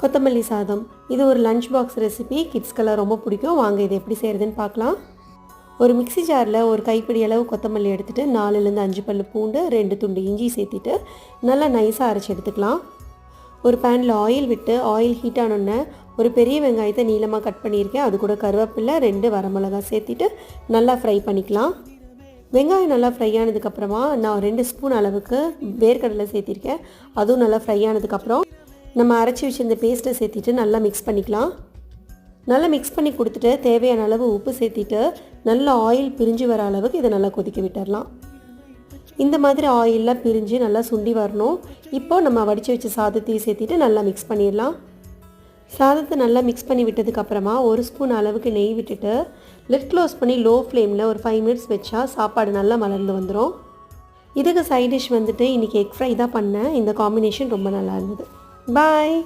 கொத்தமல்லி சாதம். இது ஒரு லஞ்ச் பாக்ஸ் ரெசிபி. கிட்ஸ்க்கெல்லாம் ரொம்ப பிடிக்கும். வாங்க இதை எப்படி செய்கிறதுன்னு பார்க்கலாம். ஒரு மிக்ஸி ஜாரில் ஒரு கைப்பிடி அளவு கொத்தமல்லி எடுத்துகிட்டு 4லேருந்து 5 பல்லு பூண்டு, 2 துண்டு இஞ்சி சேர்த்துட்டு நல்லா நைஸாக அரைச்சி எடுத்துக்கலாம். ஒரு பேனில் ஆயில் விட்டு ஆயில் ஹீட் ஆனோடனே ஒரு பெரிய வெங்காயத்தை நீளமாக கட் பண்ணியிருக்கேன். அது கூட கருவேப்பிலை, 2 வரமிளகா சேர்த்துட்டு நல்லா ஃப்ரை பண்ணிக்கலாம். வெங்காயம் நல்லா ஃப்ரை ஆனதுக்கப்புறமா நான் 2 ஸ்பூன் அளவுக்கு வேர்க்கடலை சேர்த்திருக்கேன். அதுவும் நல்லா ஃப்ரை ஆனதுக்கப்புறம் நம்ம அரைச்சி வச்சுருந்த பேஸ்ட்டை சேர்த்திட்டு நல்லா மிக்ஸ் பண்ணிக்கலாம். நல்லா மிக்ஸ் பண்ணி கொடுத்துட்டு தேவையான அளவு உப்பு சேர்த்திட்டு நல்லா ஆயில் பிரிஞ்சு வர அளவுக்கு இதை நல்லா கொதிக்க விட்டுடலாம். இந்த மாதிரி ஆயிலெலாம் பிரிஞ்சு நல்லா சுண்டி வரணும். இப்போது நம்ம வடித்து வச்ச சாதத்தையும் சேர்த்திட்டு நல்லா மிக்ஸ் பண்ணிடலாம். சாதத்தை நல்லா மிக்ஸ் பண்ணி விட்டதுக்கப்புறமா 1 ஸ்பூன் அளவுக்கு நெய் விட்டுட்டு லிட் க்ளோஸ் பண்ணி லோ ஃப்ளேமில் ஒரு 5 மினிட்ஸ் வச்சா சாப்பாடு நல்லா மலர்ந்து வந்துடும். இதுக்கு சைட் டிஷ் வந்துட்டு இன்றைக்கி எக் ஃப்ரை தான் பண்ணேன். இந்த காம்பினேஷன் ரொம்ப நல்லா இருந்தது. பாய்.